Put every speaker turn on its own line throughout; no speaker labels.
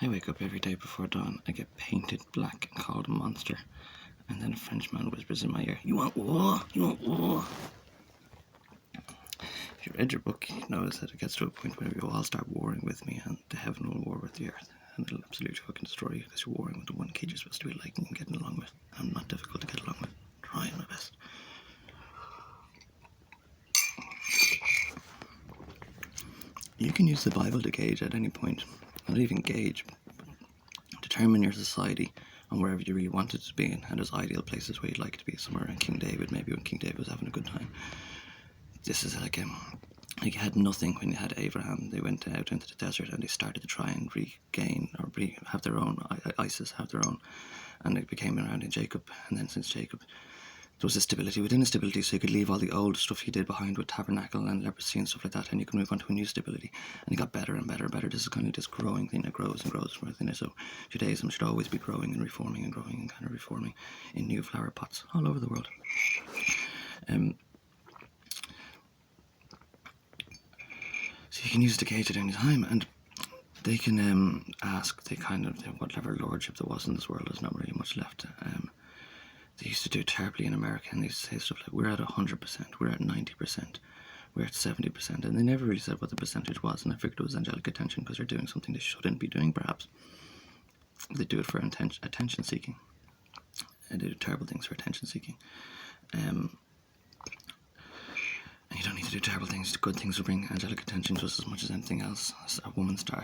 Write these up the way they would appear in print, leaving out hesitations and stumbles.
I wake up every day before dawn. I get painted black and called a monster. And then a Frenchman whispers in my ear, "You want war? You want war?" If you read your book, you notice that it gets to a point where you all start warring with me, and the heaven will war with the earth. And it'll absolutely fucking destroy you because you're warring with the one kid you're supposed to be liking and getting along with. I'm not difficult to get along with. Trying my best. You can use the Bible to gauge at any point. Not even gauge, determine your society on wherever you really want it to be, and there's ideal places where you'd like it to be, somewhere around King David, maybe when King David was having a good time. This is like you had nothing when you had Abraham. They went out into the desert and they started to try and regain or have their own, ISIS have their own, and it became around in Jacob. And then since Jacob, there was a stability within a stability, so you could leave all the old stuff he did behind with tabernacle and leprosy and stuff like that, and you could move on to a new stability. And it got better and better and better. This is kind of this growing thing that grows and grows within it. So Judaism should always be growing and reforming and growing and kind of reforming in new flower pots all over the world. So you can use it to gauge at any time, and they can ask, they kind of, whatever lordship there was in this world, there's not really much left. They used to do terribly in America, and they used to say stuff like, we're at 100%, we're at 90%, we're at 70%, and they never really said what the percentage was, and I figured it was angelic attention because they're doing something they shouldn't be doing, perhaps. They do it for attention seeking, and they do terrible things for attention seeking. And you don't need to do terrible things. Good things will bring angelic attention just as much as anything else.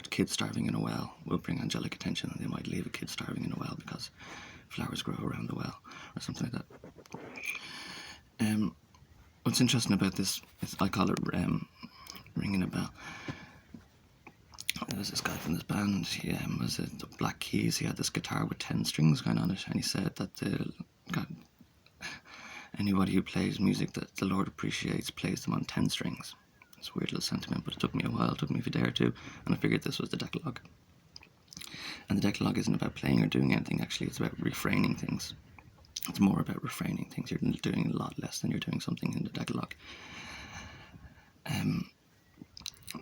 Kids starving in a well will bring angelic attention, and they might leave a kid starving in a well because flowers grow around the well or something like that. What's interesting about this is I call it ringing a bell. There was this guy from this band, he was the Black Keys. He had this guitar with 10 strings going on it, and he said that anybody who plays music that the Lord appreciates plays them on 10 strings. It's a weird little sentiment, but it took me a while. It took me a day or two, and I figured this was the Decalogue. And the Decalogue isn't about playing or doing anything, actually. It's about refraining things. It's more about refraining things. You're doing a lot less than you're doing something in the Decalogue.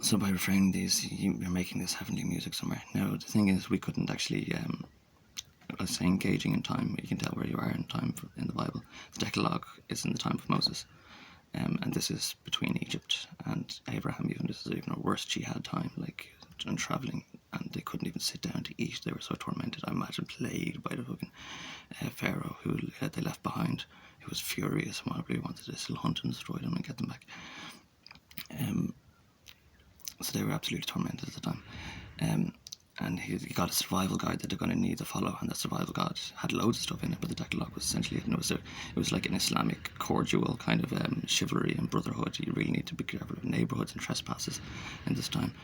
So by refraining these, you're making this heavenly music somewhere. Now, the thing is, we couldn't actually, I was saying gauging in time, you can tell where you are in time in the Bible. The Decalogue is in the time of Moses. And this is between Egypt and Abraham. Even this is even a worse jihad time, like and traveling, and they couldn't even sit down to eat. They were so tormented. I imagine plagued by the fucking Pharaoh who they left behind, who was furious and probably wanted to still hunt and destroy them and get them back. So they were absolutely tormented at the time. And he got a survival guide that they're going to need to follow, and that survival guide had loads of stuff in it, but the Decalogue was essentially, it was like an Islamic cordial kind of chivalry and brotherhood. You really need to be careful of neighbourhoods and trespasses in this time.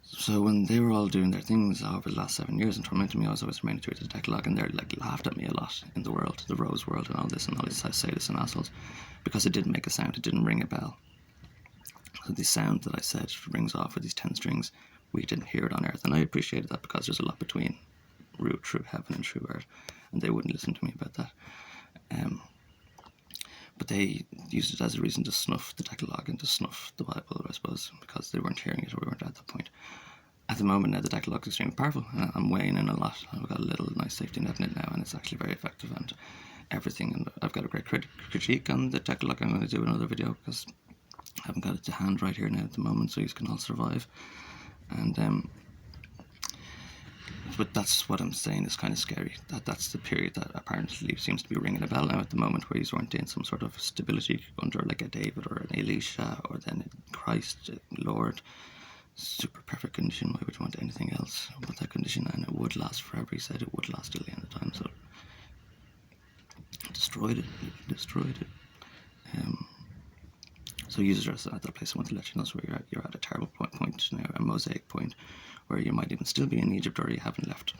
So when they were all doing their things over the last 7 years and tormenting me, I was always reminded to read the Decalogue, and they like laughed at me a lot in the world, the Rose world and all this, and all these sadists and assholes, because it didn't make a sound, it didn't ring a bell. So the sound that I said rings off with these 10 strings, we didn't hear it on earth, and I appreciated that because there's a lot between true heaven and true earth, and they wouldn't listen to me about that. But they used it as a reason to snuff the Decalogue and to snuff the Bible, I suppose, because they weren't hearing it, or we weren't at that point. At the moment now, the Decalogue is extremely powerful. I'm weighing in a lot. I've got a little nice safety net in it now, and it's actually very effective and everything. And I've got a great critique on the Decalogue. I'm going to do another video because I haven't got it to hand right here now at the moment, so you can all survive. And but that's what I'm saying is kind of scary. That's the period that apparently seems to be ringing a bell now at the moment, where you weren't in some sort of stability under like a David or an Elisha, or then Christ, Lord, super perfect condition. Why would you want anything else but that condition? And it would last forever. He said it would last till the end of time. So destroyed it. So users are at that place. I want to let you know, so you're at a terrible point now, a mosaic point, where you might even still be in Egypt, or you haven't left.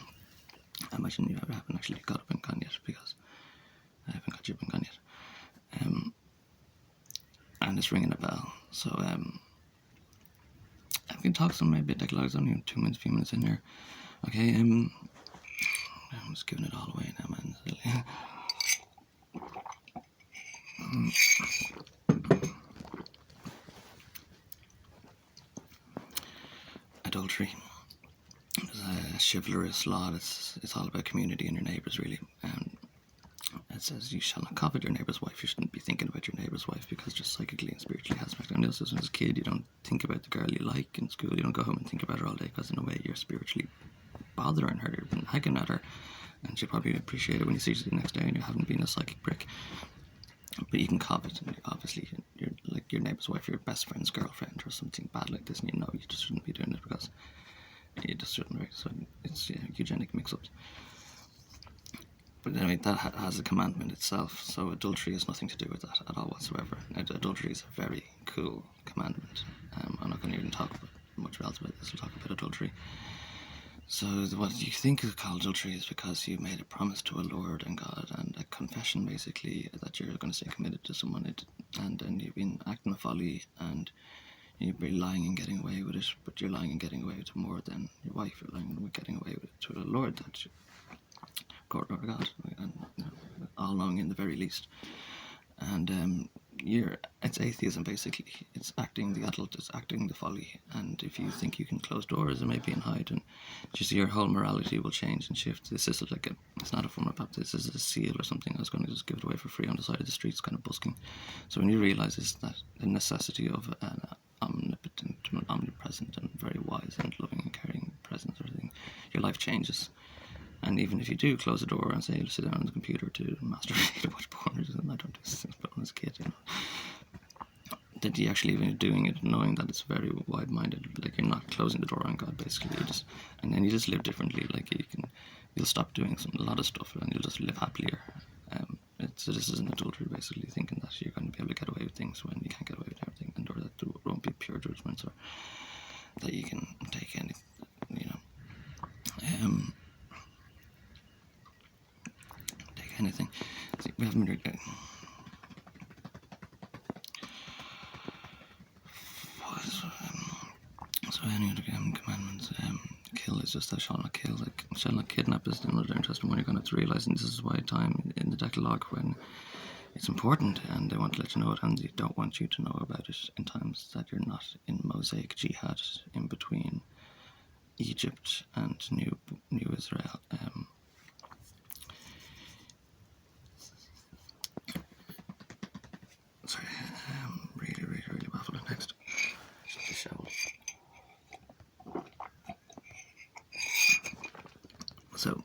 I imagine you haven't actually got up and gone yet, because I haven't got you up and gone yet. And it's ringing a bell. So I can talk some maybe Decalogues, only 2 minutes, few minutes in here. Okay, I'm just giving it all away now, man. Adultery. chivalrous law. It's all about community and your neighbours, really. It says you shall not covet your neighbour's wife. You shouldn't be thinking about your neighbour's wife because just psychically and spiritually has effect. And also, as a kid, you don't think about the girl you like in school. You don't go home and think about her all day because in a way you're spiritually bothering her, you're nagging at her, and she'll probably appreciate it when you see her the next day and you haven't been a psychic prick. But you can covet, and obviously you're like your neighbour's wife, your best friend's girlfriend, or something bad like this, and you know you just shouldn't be doing it because you just shouldn't. Right? So it's eugenic mix-ups. But anyway, that has a commandment itself, so adultery has nothing to do with that at all whatsoever. Adultery is a very cool commandment. I'm not going to even talk much else about this. We'll talk about adultery. So what you think is called adultery is because you made a promise to a Lord and God, and a confession basically that you're going to stay committed to someone, and then you've been acting a folly, and you've been lying and getting away with it, but you're lying and getting away with it more than your wife. You're lying and getting away with it to the Lord, that God, and all knowing in the very least. And it's atheism basically. It's acting the adult, it's acting the folly. And if you think you can close doors and maybe hide, and you see your whole morality will change and shift. This is like it's not a form of baptism. This is a seal or something. I was going to just give it away for free on the side of the streets, kind of busking. So when you realise is that the necessity of an omnipotent, omnipresent, and very wise and loving and caring presence or thing, your life changes. And even if you do close the door and say you'll sit down on the computer to masturbate or watch porn, and I don't do this but when I was a kid, that you actually even doing it, knowing that it's very wide-minded, like you're not closing the door on God, basically. And then you just live differently. Like you'll stop doing a lot of stuff, and you'll just live happier. So this is an adultery, basically, thinking that you're going to be able to get away with things when you can't get away with everything, and or that there won't be pure judgments, or that you can take any, anything. See, we haven't been so any other commandments, kill is just thou shalt not kill, like shall not kidnap is another interesting one you're going to have to realise, and this is why time in the Decalogue when it's important and they want to let you know it, and they don't want you to know about it in times that you're not in Mosaic jihad in between Egypt and New Israel. Sorry, I'm really baffled. Next, the shovel. So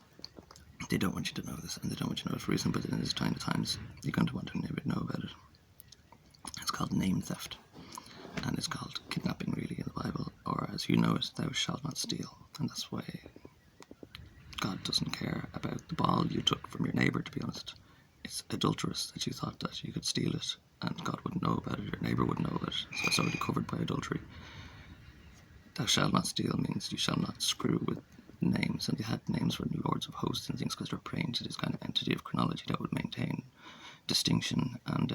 they don't want you to know this, and they don't want you to know it for a reason. But in this kind of times, you're going to want to know about it. It's called name theft, and it's called kidnapping, really, in the Bible. Or as you know it, thou shalt not steal, and that's why God doesn't care about the ball you took from your neighbour. To be honest, it's adulterous that you thought that you could steal it and God wouldn't know about it, your neighbour wouldn't know about it, so it's already covered by adultery. Thou shalt not steal means you shall not screw with names, and they had names for lords of hosts and things because they're praying to this kind of entity of chronology that would maintain distinction and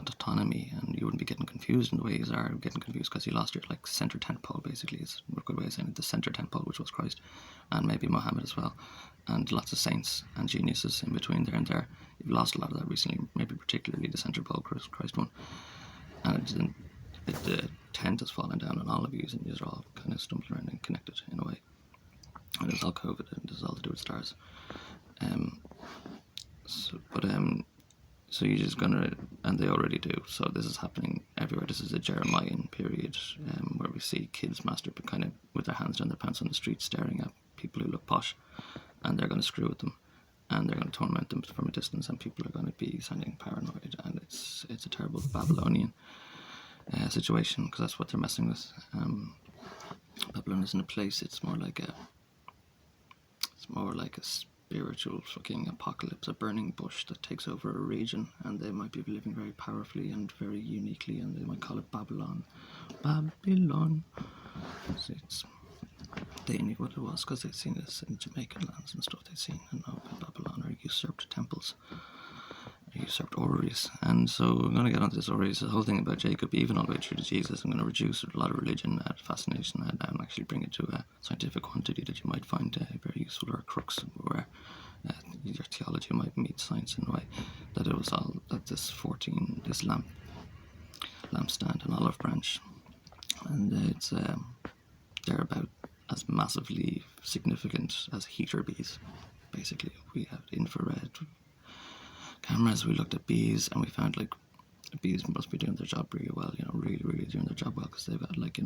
autonomy, and you wouldn't be getting confused in the way you are getting confused because you lost your center tent pole. Basically, it's a good way of saying it. The center tent pole, which was Christ, and maybe Muhammad as well, and lots of saints and geniuses in between there and there. You've lost a lot of that recently, maybe particularly the center pole, Christ one, and the tent has fallen down on all of you, and you're all kind of stumbling around and connected in a way. And it's all COVID, and it's all to do with stars. So you're just gonna, and they already do. So this is happening everywhere. This is a Jeremiah period where we see kids masturbate kind of with their hands down their pants on the street, staring at people who look posh, and they're going to screw with them, and they're going to torment them from a distance, and people are going to be sounding paranoid, and it's a terrible Babylonian situation because that's what they're messing with. Babylon isn't a place; it's more like a spiritual fucking apocalypse, a burning bush that takes over a region, and they might be living very powerfully and very uniquely, and they might call it Babylon. So they knew what it was because they'd seen this in Jamaican lands and stuff. They'd seen and know about Babylon, or usurped temples, or usurped orreries. And so I'm going to get onto this orreries, the whole thing about Jacob, even all the way through to Jesus. I'm going to reduce a lot of religion and fascination and actually bring it to a scientific quantity that you might find very useful, or a crux where your theology might meet science in a way. That it was all that this lampstand and olive branch, and it's they're about as massively significant as heater bees. Basically, we have infrared cameras. We looked at bees, and we found like bees must be doing their job really well. Really doing their job well, because they've got like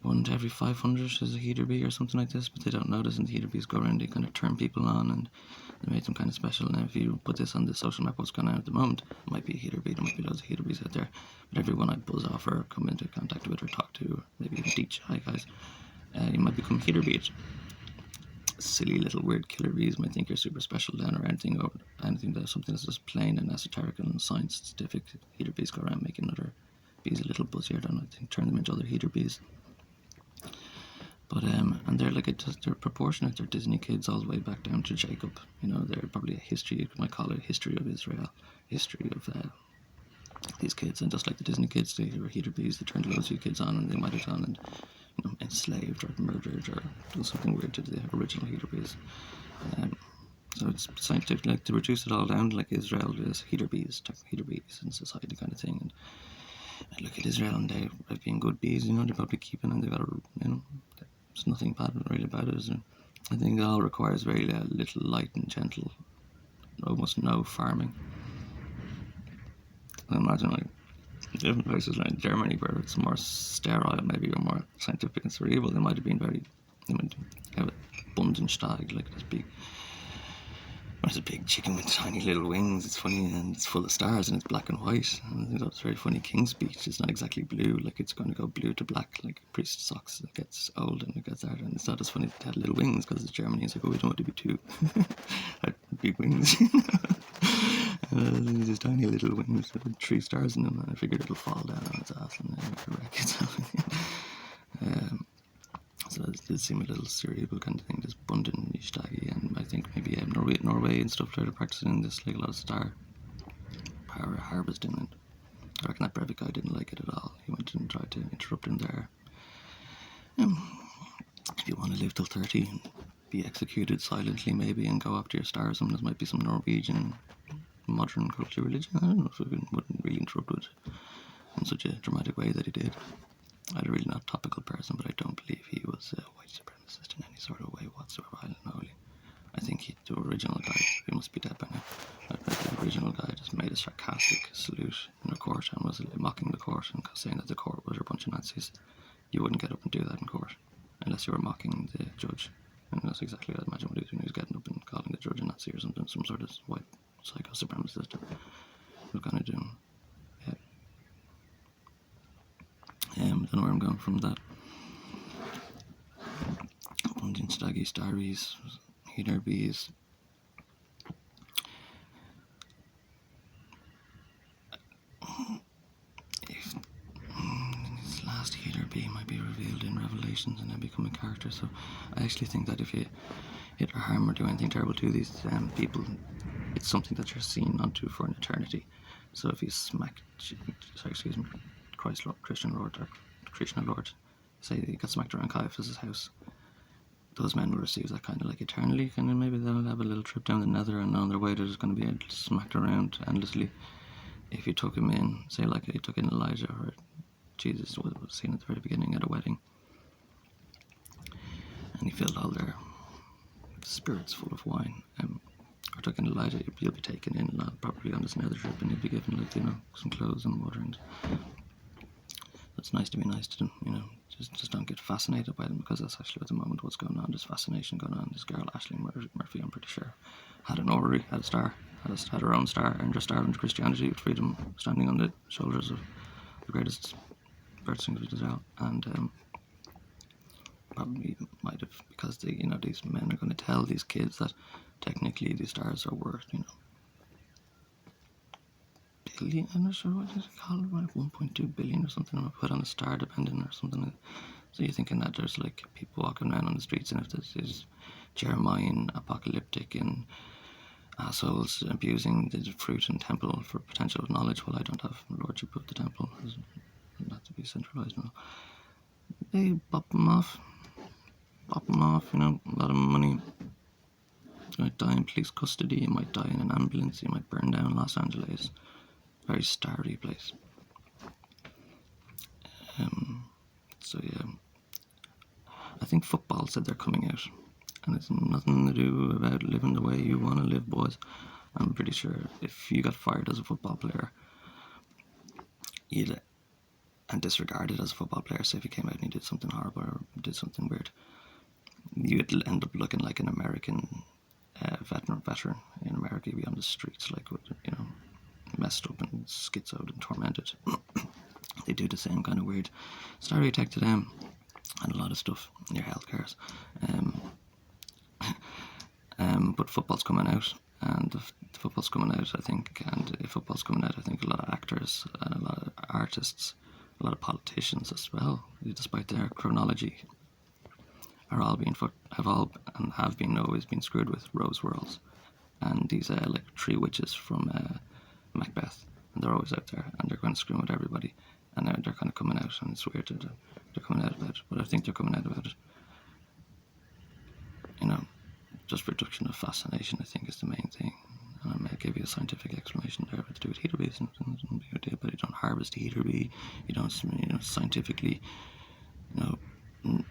1 to every 500 is a heater bee or something like this, but they don't notice, and the heater bees go around, they kind of turn people on, and they make them kind of special. And if you put this on the social map, what's going on at the moment, it might be a heater bee, there might be loads of heater bees out there, but everyone I buzz off or come into contact with or talk to, or maybe even teach, hi guys, you might become heater bees. Silly little weird killer bees might think you're super special then, or anything that's something that's just plain and esoteric and scientific. Heater bees go around making other bees a little buzzier, don't I think, turn them into other heater bees. But and they're they're proportionate. They're Disney kids all the way back down to Jacob. They're probably a history, you might call it a history of Israel, history of these kids. And just like the Disney kids, they were heater bees. They turned loads of kids on, and they might have gone and enslaved or murdered or done something weird to the original heater bees. So it's scientific, like, to reduce it all down, like Israel is heater bees in society kind of thing. And I look at Israel, and they've been good bees. They're probably keeping, and they've got there's nothing bad really about it. I think it all requires very little light and gentle, almost no farming. I imagine like different places like Germany where it's more sterile maybe, or more scientific and cerebral, they might have a Bundenstag, like this big, it's a big chicken with tiny little wings. It's funny, and it's full of stars, and it's black and white. And I think that's very funny. King's Speech, it's not exactly blue, like it's going to go blue to black, like priest socks. It gets old and it gets out, and it's not as funny that they had little wings, because it's Germany. It's like, oh, we don't want to be too big wings. These tiny little wings with 3 stars in them, and I figured it'll fall down on its ass and wreck itself. So it did seem a little cerebral kind of thing, this Bundenstag, and I think maybe Norway and stuff started practicing this, like a lot of star power harvesting, and I reckon that Breivik guy didn't like it at all. He went and tried to interrupt him there. If you want to live till 30 and be executed silently maybe, and go after your stars, and there might be some Norwegian modern culture religion, I don't know if we wouldn't really interrupt it in such a dramatic way that he did. I'm really not a topical person, but I don't believe he was a white supremacist in any sort of way whatsoever. I don't know. I think the original guy, he must be dead by now. I bet the original guy just made a sarcastic salute in a court and was mocking the court and saying that the court was a bunch of Nazis. You wouldn't get up and do that in court unless you were mocking the judge. And that's exactly what I imagine what he was doing. He was getting up and calling the judge a Nazi or something, some sort of white psycho supremacist. We're going to do. I don't know where I'm going from that. Bundenstaggy, starries, heater bees. If this last heater bee might be revealed in Revelations and then become a character, so I actually think that if you hit or harm or do anything terrible to these people, it's something that you're seen onto for an eternity. So if you Christ Lord, Christian Lord, or Krishna Lord, say he got smacked around Caiaphas' house, those men will receive that kind of like eternally, and then maybe they'll have a little trip down the nether, and on their way they're just going to be smacked around endlessly. If you took him in, say like you took in Elijah, or Jesus was seen at the very beginning at a wedding, and he filled all their spirits full of wine, or took in Elijah, you'll be taken in probably on this nether trip, and you'll be given some clothes and water, and it's nice to be nice to them, just don't get fascinated by them, because that's actually at the moment what's going on. There's fascination going on. This girl Aisling Murphy, I'm pretty sure, had an orrery, had a star, had her own star, earned her star into Christianity with freedom, standing on the shoulders of the greatest birth singers of Israel, and probably might have, because these men are going to tell these kids that technically these stars are worth, billion, I'm not sure what is it called, like 1.2 billion or something, put on a star dependent or something. So you're thinking that there's like people walking around on the streets, and if this is Jeremiah apocalyptic and assholes abusing the fruit and temple for potential of knowledge, well, I don't have lordship of the temple, not to be centralized now. They bop them off, a lot of money. You might die in police custody, you might die in an ambulance, you might burn down Los Angeles. Very starry place. So yeah, think football said they're coming out, and it's nothing to do about living the way you want to live, boys. I'm pretty sure if you got fired as a football player, and disregarded as a football player, say if you came out and you did something horrible or did something weird, you'd end up looking like an American veteran in America. You'd be on the streets, like, messed up and schizoed and tormented. They do the same kind of weird stereotype to them, and a lot of stuff in your health cares. But football's coming out, and the football's coming out, I think, and if football's coming out, I think a lot of actors and a lot of artists, a lot of politicians as well, despite their chronology, have always been screwed with Rose Worlds and these like 3 witches from Macbeth, and they're always out there, and they're going to screw with everybody, and now they're kind of coming out, and it's weird that they're coming out about it, but I think they're coming out about it. Just reduction of fascination, I think, is the main thing. And I may give you a scientific explanation there to do with heater bees, but you don't harvest the heater bee, you don't, scientifically, torment.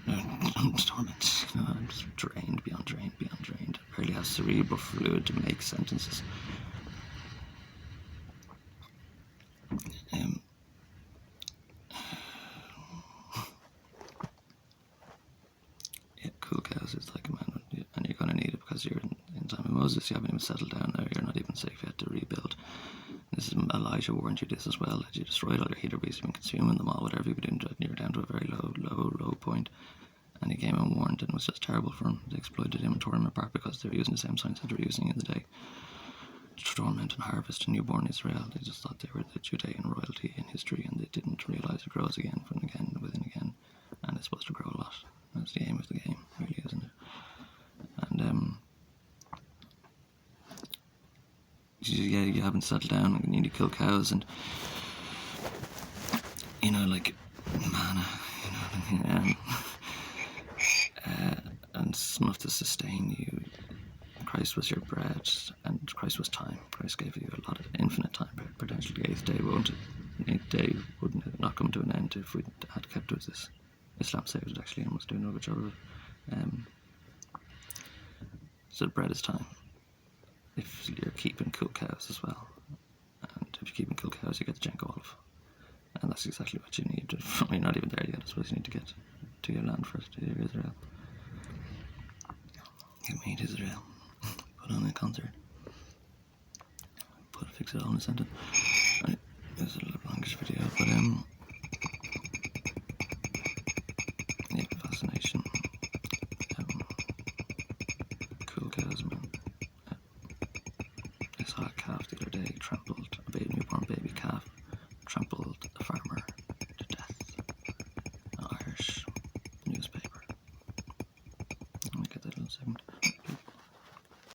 I'm just drained beyond drained. I barely have cerebral fluid to make sentences. Cool cows is like a man, and you're going to need it because you're in time of Moses. You haven't even settled down there. You're not even safe yet to rebuild. This is Elijah warned you this as well, that you destroyed all your heater bees, you've been consuming them all, whatever you've been doing, you're down to a very low point. And he came and warned, and it was just terrible for him. They exploited him and tore him apart because they were using the same science that they were using in the day to torment and harvest a newborn Israel. They just thought they were the Judean royalty in history, and they didn't realise it grows again, and it's supposed to grow a lot. That's the aim of the game, really, isn't it? And you haven't settled down, and you need to kill cows, and like manna, and it's enough to sustain you. Christ was your bread, and Christ was time. Christ gave you a lot of infinite time. Potentially, the 8th day would not come to an end if we had kept with this. Islam saved it, actually, and was doing a good job of it. So bread is time. If you're keeping cool cows as well, and if you're keeping cool cows, you get the Jenko olive, and that's exactly what you need. You're not even there yet. I suppose you need to get to your land first, to your Israel. Get me to Israel. Put on a concert. Fix it all in a sentence. Right, this is a little longish video, but yeah, fascination. Cool cows, man. I saw a calf the other day trampled a baby